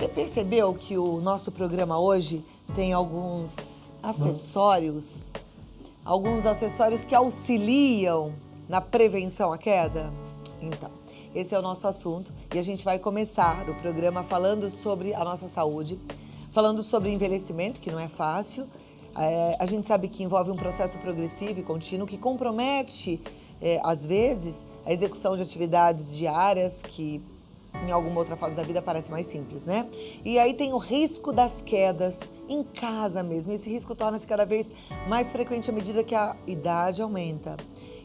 Você percebeu que o nosso programa hoje tem alguns acessórios que auxiliam na prevenção à queda? Então, esse é o nosso assunto e a gente vai começar o programa falando sobre a nossa saúde, falando sobre envelhecimento, que não é fácil. A gente sabe que envolve um processo progressivo e contínuo que compromete, às vezes, a execução de atividades diárias que em alguma outra fase da vida parece mais simples, né? E aí tem o risco das quedas em casa mesmo. Esse risco torna-se cada vez mais frequente à medida que a idade aumenta.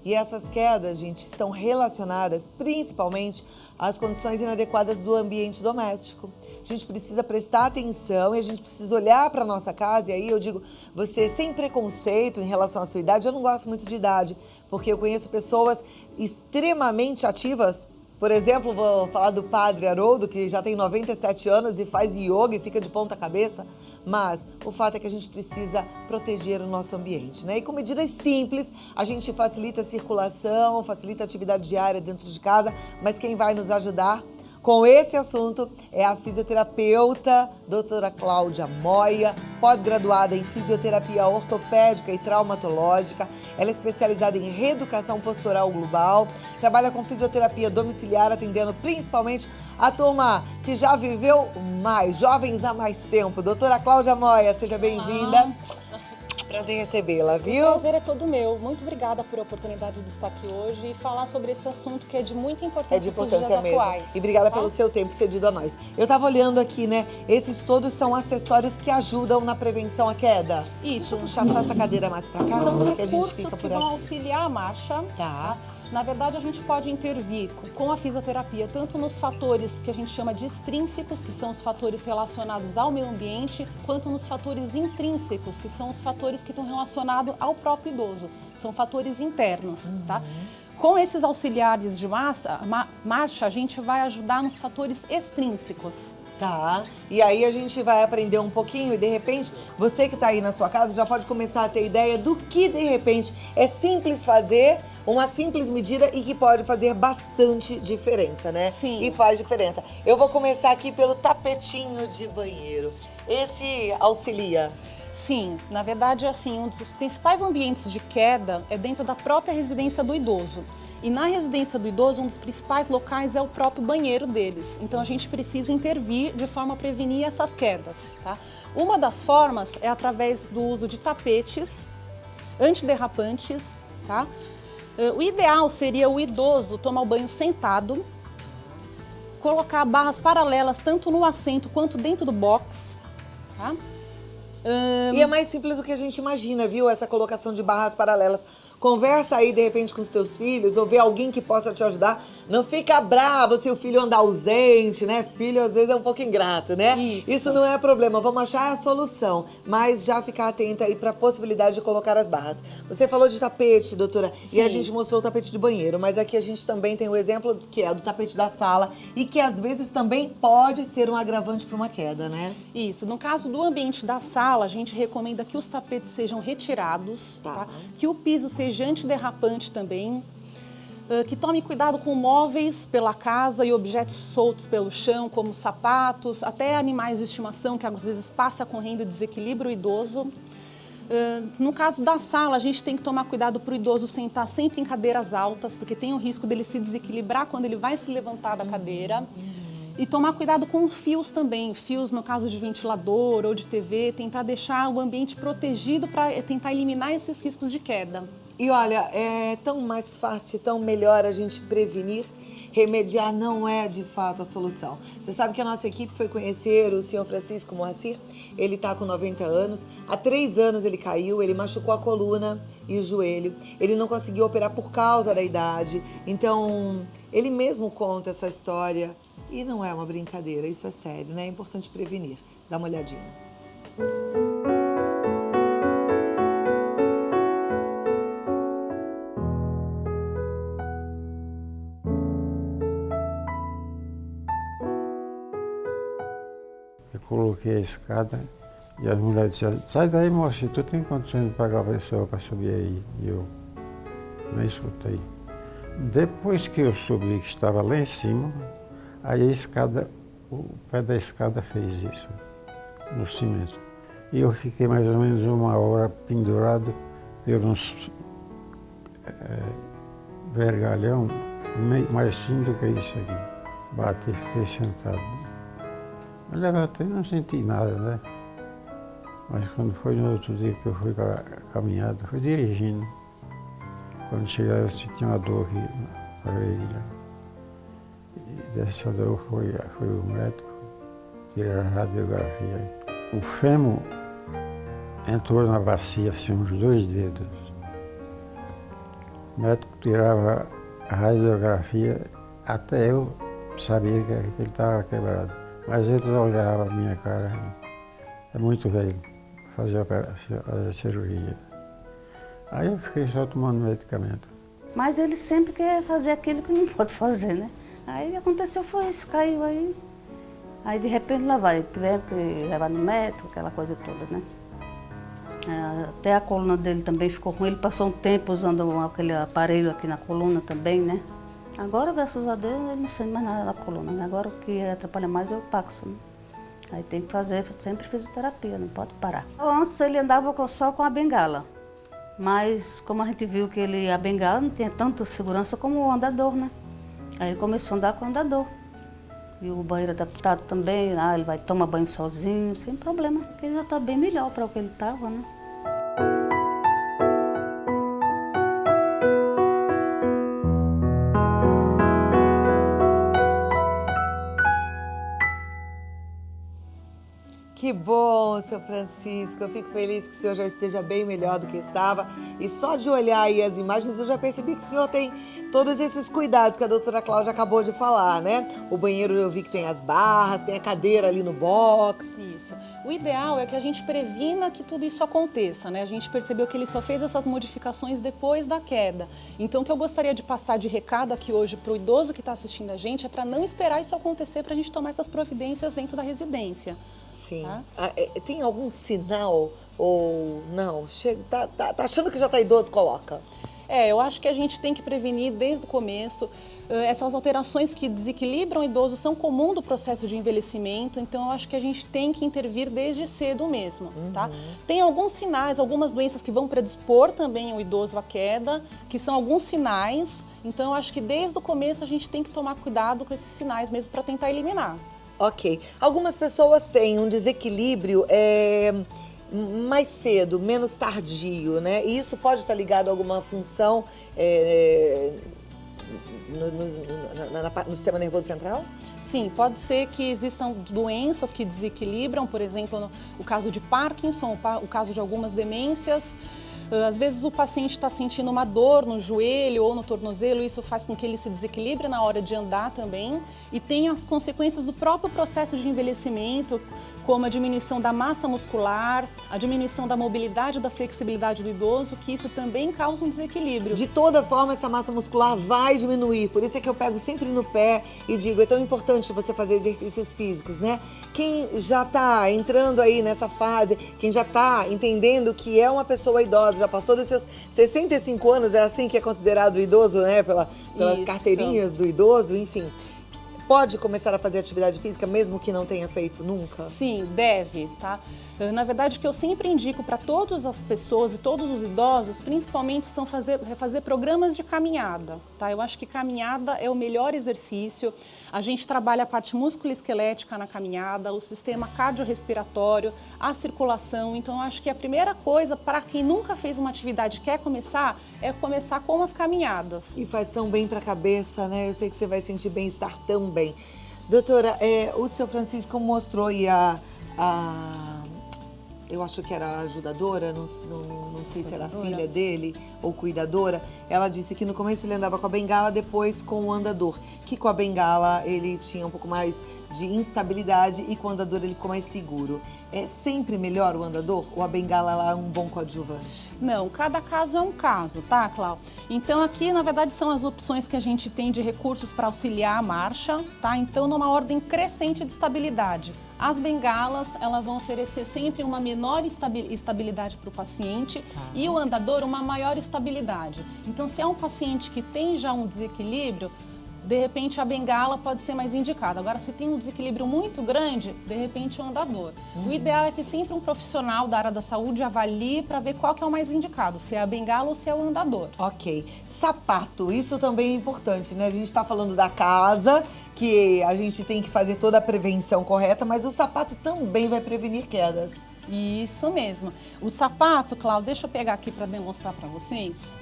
E essas quedas, gente, estão relacionadas principalmente às condições inadequadas do ambiente doméstico. A gente precisa prestar atenção e a gente precisa olhar para a nossa casa. E aí eu digo, você sem preconceito em relação à sua idade. Eu não gosto muito de idade, porque eu conheço pessoas extremamente ativas. Por exemplo, vou falar do padre Haroldo, que já tem 97 anos e faz yoga e fica de ponta cabeça. Mas o fato é que a gente precisa proteger o nosso ambiente, né? E com medidas simples, a gente facilita a circulação, facilita a atividade diária dentro de casa. Mas quem vai nos ajudar com esse assunto é a fisioterapeuta doutora Cláudia Moia, pós-graduada em fisioterapia ortopédica e traumatológica. Ela é especializada em reeducação postural global, trabalha com fisioterapia domiciliar, atendendo principalmente a turma que já viveu mais, jovens há mais tempo. Doutora Cláudia Moia, seja bem-vinda. Prazer em recebê-la, viu? O prazer é todo meu. Muito obrigada por a oportunidade de estar aqui hoje e falar sobre esse assunto que é de muita importância. É de importância mesmo. Atuais, e obrigada tá? pelo seu tempo cedido a nós. Eu estava olhando aqui, né? Esses todos são acessórios que ajudam na prevenção à queda. Isso. Deixa eu puxar só essa cadeira mais pra cá, São porque a gente recursos fica que por vão aqui. auxiliar a marcha. Tá. Na verdade, a gente pode intervir com a fisioterapia, tanto nos fatores que a gente chama de extrínsecos, que são os fatores relacionados ao meio ambiente, quanto nos fatores intrínsecos, que são os fatores que estão relacionados ao próprio idoso. São fatores internos, tá? Com esses auxiliares de marcha, a gente vai ajudar nos fatores extrínsecos. Tá, e aí a gente vai aprender um pouquinho e de repente, você que tá aí na sua casa já pode começar a ter ideia do que de repente é simples fazer, uma simples medida e que pode fazer bastante diferença, né? Sim. E faz diferença. Eu vou começar aqui pelo tapetinho de banheiro. Esse auxilia? Sim, na verdade, assim, um dos principais ambientes de queda é dentro da própria residência do idoso. E na residência do idoso, um dos principais locais é o próprio banheiro deles. Então, a gente precisa intervir de forma a prevenir essas quedas, tá? Uma das formas é através do uso de tapetes antiderrapantes, tá? O ideal seria o idoso tomar o banho sentado, colocar barras paralelas tanto no assento quanto dentro do box, tá? E é mais simples do que a gente imagina, viu? Essa colocação de barras paralelas. Conversa aí, de repente, com os teus filhos, ou vê alguém que possa te ajudar. Não fica bravo se o filho andar ausente, né? Filho, às vezes, é um pouco ingrato, né? Isso não é problema. Vamos achar a solução. Mas já ficar atenta aí para a possibilidade de colocar as barras. Você falou de tapete, doutora, Sim. E a gente mostrou o tapete de banheiro. Mas aqui a gente também tem o exemplo que é do tapete da sala e que, às vezes, também pode ser um agravante para uma queda, né? Isso. No caso do ambiente da sala, a gente recomenda que os tapetes sejam retirados, tá? Que o piso seja antiderrapante também, que tome cuidado com móveis pela casa e objetos soltos pelo chão, como sapatos, até animais de estimação que às vezes passa correndo e desequilibra o idoso. No caso da sala, a gente tem que tomar cuidado para o idoso sentar sempre em cadeiras altas, porque tem o risco dele se desequilibrar quando ele vai se levantar da cadeira. E tomar cuidado com fios também, fios no caso de ventilador ou de TV, tentar deixar o ambiente protegido para tentar eliminar esses riscos de queda. E olha, é tão mais fácil, tão melhor a gente prevenir. Remediar não é, de fato, a solução. Você sabe que a nossa equipe foi conhecer o senhor Francisco Moacir. Ele está com 90 anos. Há 3 anos ele caiu, ele machucou a coluna e o joelho. Ele não conseguiu operar por causa da idade. Então, ele mesmo conta essa história. E não é uma brincadeira, isso é sério, né? É importante prevenir. Dá uma olhadinha. Eu coloquei a escada e as mulheres disseram, sai daí, moça, tu tem condições de pagar a pessoa para subir aí? E eu não escutei. Depois que eu subi, que estava lá em cima, aí a escada o pé da escada fez isso, no cimento. E eu fiquei mais ou menos 1 hora pendurado por uns vergalhão mais fino do que isso aqui. Bati, fiquei sentado. Eu levantei e não senti nada, né? Mas quando foi no outro dia que eu fui para a caminhada, fui dirigindo. Quando cheguei eu senti uma dor aqui na virilha. E dessa dor foi o médico tirar a radiografia. O fêmur entrou na bacia assim, uns 2 dedos. O médico tirava a radiografia, até eu sabia que ele estava quebrado. Mas eles olhavam a minha cara, é muito velho, fazer a cirurgia. Aí eu fiquei só tomando medicamento. Mas ele sempre quer fazer aquilo que não pode fazer, né? Aí o que aconteceu foi isso, caiu aí. Aí de repente lá vai, tivemos que levar no médico, aquela coisa toda, né? Até a coluna dele também ficou com ele, passou um tempo usando aquele aparelho aqui na coluna também, né? Agora, graças a Deus, ele não sente mais nada da coluna, né? Agora o que atrapalha mais é o Paxo, né? Aí tem que fazer sempre fisioterapia, não pode parar. Antes ele andava só com a bengala, mas como a gente viu que a bengala não tinha tanta segurança como o andador, né? Aí ele começou a andar com o andador. E o banheiro adaptado também, ele vai tomar banho sozinho, sem problema, porque ele já está bem melhor para o que ele estava, né? Que bom, seu Francisco. Eu fico feliz que o senhor já esteja bem melhor do que estava. E só de olhar aí as imagens, eu já percebi que o senhor tem todos esses cuidados que a doutora Cláudia acabou de falar, né? O banheiro eu vi que tem as barras, tem a cadeira ali no box. Isso. O ideal é que a gente previna que tudo isso aconteça, né? A gente percebeu que ele só fez essas modificações depois da queda. Então, o que eu gostaria de passar de recado aqui hoje para o idoso que está assistindo a gente é para não esperar isso acontecer para a gente tomar essas providências dentro da residência. Sim. Tá? Tem algum sinal ou não? Chega, tá achando que já está idoso, coloca. Eu acho que a gente tem que prevenir desde o começo. Essas alterações que desequilibram o idoso são comum do processo de envelhecimento, então eu acho que a gente tem que intervir desde cedo mesmo, tá? Tem alguns sinais, algumas doenças que vão predispor também o idoso à queda, que são alguns sinais, então eu acho que desde o começo a gente tem que tomar cuidado com esses sinais mesmo para tentar eliminar. Ok. Algumas pessoas têm um desequilíbrio mais cedo, menos tardio, né? E isso pode estar ligado a alguma função no sistema nervoso central? Sim, pode ser que existam doenças que desequilibram, por exemplo, o caso de Parkinson, o caso de algumas demências. Às vezes o paciente está sentindo uma dor no joelho ou no tornozelo, isso faz com que ele se desequilibre na hora de andar também. E tem as consequências do próprio processo de envelhecimento, como a diminuição da massa muscular, a diminuição da mobilidade e da flexibilidade do idoso, que isso também causa um desequilíbrio. De toda forma, essa massa muscular vai diminuir, por isso é que eu pego sempre no pé e digo, é tão importante você fazer exercícios físicos, né? Quem já está entrando aí nessa fase, quem já está entendendo que é uma pessoa idosa, já passou dos seus 65 anos, é assim que é considerado idoso, né? Pelas carteirinhas do idoso, enfim. Pode começar a fazer atividade física mesmo que não tenha feito nunca? Sim, deve, tá? Na verdade, o que eu sempre indico para todas as pessoas e todos os idosos, principalmente, são fazer programas de caminhada, tá? Eu acho que caminhada é o melhor exercício. A gente trabalha a parte musculoesquelética na caminhada, o sistema cardiorrespiratório, a circulação. Então, eu acho que a primeira coisa para quem nunca fez uma atividade e quer começar, é começar com as caminhadas. E faz tão bem para a cabeça, né? Eu sei que você vai sentir bem-estar tão bem. Doutora, o seu Francisco mostrou aí eu acho que era a ajudadora, não sei se era a filha dele ou cuidadora. Ela disse que no começo ele andava com a bengala, depois com o andador. Que com a bengala ele tinha um pouco mais de instabilidade e com o andador ele ficou mais seguro. É sempre melhor o andador ou a bengala ela é um bom coadjuvante? Não, cada caso é um caso, tá, Cláudia? Então aqui, na verdade, são as opções que a gente tem de recursos para auxiliar a marcha, tá? Então, numa ordem crescente de estabilidade. As bengalas, elas vão oferecer sempre uma menor estabilidade para o paciente e o andador uma maior estabilidade. Então, se é um paciente que tem já um desequilíbrio, de repente a bengala pode ser mais indicada. Agora, se tem um desequilíbrio muito grande, de repente o andador. O ideal é que sempre um profissional da área da saúde avalie para ver qual que é o mais indicado, se é a bengala ou se é o andador. Ok. Sapato, isso também é importante, né? A gente está falando da casa, que a gente tem que fazer toda a prevenção correta, mas o sapato também vai prevenir quedas. Isso mesmo. O sapato, Cláudia, deixa eu pegar aqui para demonstrar para vocês.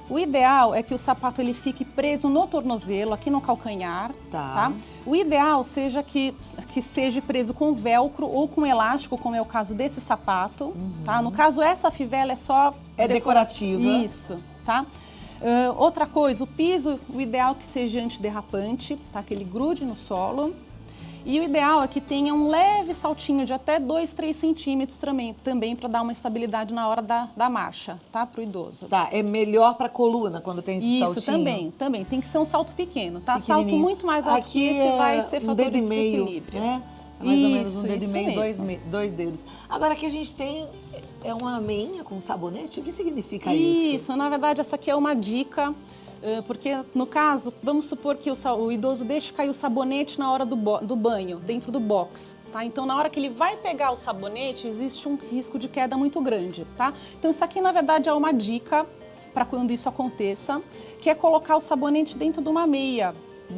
O ideal é que o sapato ele fique preso no tornozelo, aqui no calcanhar, tá? O ideal seja que seja preso com velcro ou com elástico, como é o caso desse sapato, tá? No caso, essa fivela é só... É decorativa. Isso, tá? Outra coisa, o piso, o ideal é que seja antiderrapante, tá? Que ele grude no solo. E o ideal é que tenha um leve saltinho de até 2, 3 centímetros também para dar uma estabilidade na hora da marcha, tá? Para o idoso. Tá, é melhor para coluna quando tem esse saltinho? Isso, também. Tem que ser um salto pequeno, tá? Salto muito mais alto aqui que esse vai ser fator dedo de e meio, desequilíbrio. né? Mais ou menos um Isso, dedo e isso meio, mesmo. dois dedos. Agora aqui a gente tem uma meinha com sabonete, o que significa isso? Isso, na verdade essa aqui é uma dica, porque no caso, vamos supor que o idoso deixe cair o sabonete na hora do banho, dentro do box, tá? Então na hora que ele vai pegar o sabonete, existe um risco de queda muito grande, tá? Então isso aqui na verdade é uma dica para quando isso aconteça, que é colocar o sabonete dentro de uma meia.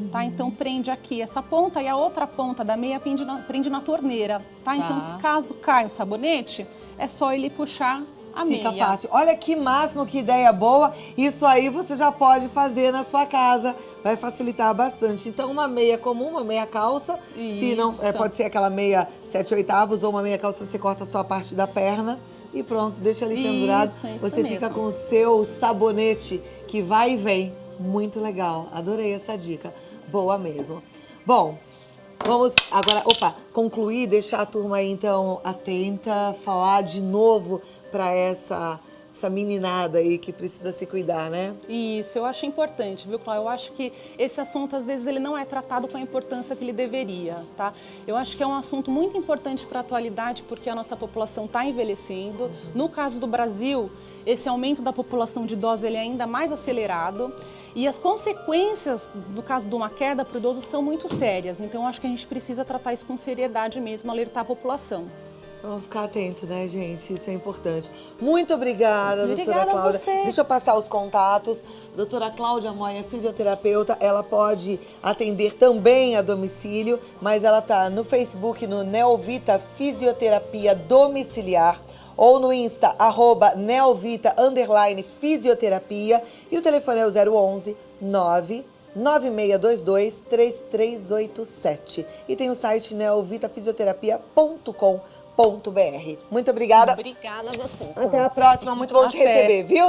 Tá? Então prende aqui essa ponta e a outra ponta da meia prende na torneira, tá? Então se caso caia o sabonete, é só ele puxar a meia. Fica fácil. Olha que máximo, que ideia boa. Isso aí você já pode fazer na sua casa. Vai facilitar bastante. Então uma meia comum, uma meia calça. Se não, pode ser aquela meia 7/8 ou uma meia calça, você corta só a parte da perna. E pronto, deixa ali pendurado. Você fica com o seu sabonete que vai e vem. Muito legal, adorei essa dica, boa mesmo. Bom, vamos agora, concluir, deixar a turma aí então atenta, falar de novo para essa meninada aí que precisa se cuidar, né? Isso, eu acho importante, viu, Cláudia? Eu acho que esse assunto, às vezes, ele não é tratado com a importância que ele deveria, tá? Eu acho que é um assunto muito importante para a atualidade, porque a nossa população está envelhecendo. No caso do Brasil, esse aumento da população de idosos ele é ainda mais acelerado e as consequências, no caso de uma queda para o idoso, são muito sérias. Então, eu acho que a gente precisa tratar isso com seriedade mesmo, alertar a população. Vamos ficar atento, né, gente? Isso é importante. Muito obrigada, doutora Obrigada Cláudia. a você. Deixa eu passar os contatos. Doutora Cláudia Moia, fisioterapeuta, ela pode atender também a domicílio, mas ela tá no Facebook, no Neovita Fisioterapia Domiciliar, ou no Insta, @neovita_fisioterapia, e o telefone é o 011 99622 3387. E tem o site neovitafisioterapia.com.br. Muito obrigada. Obrigada a você. Até a próxima. Muito bom te receber, viu?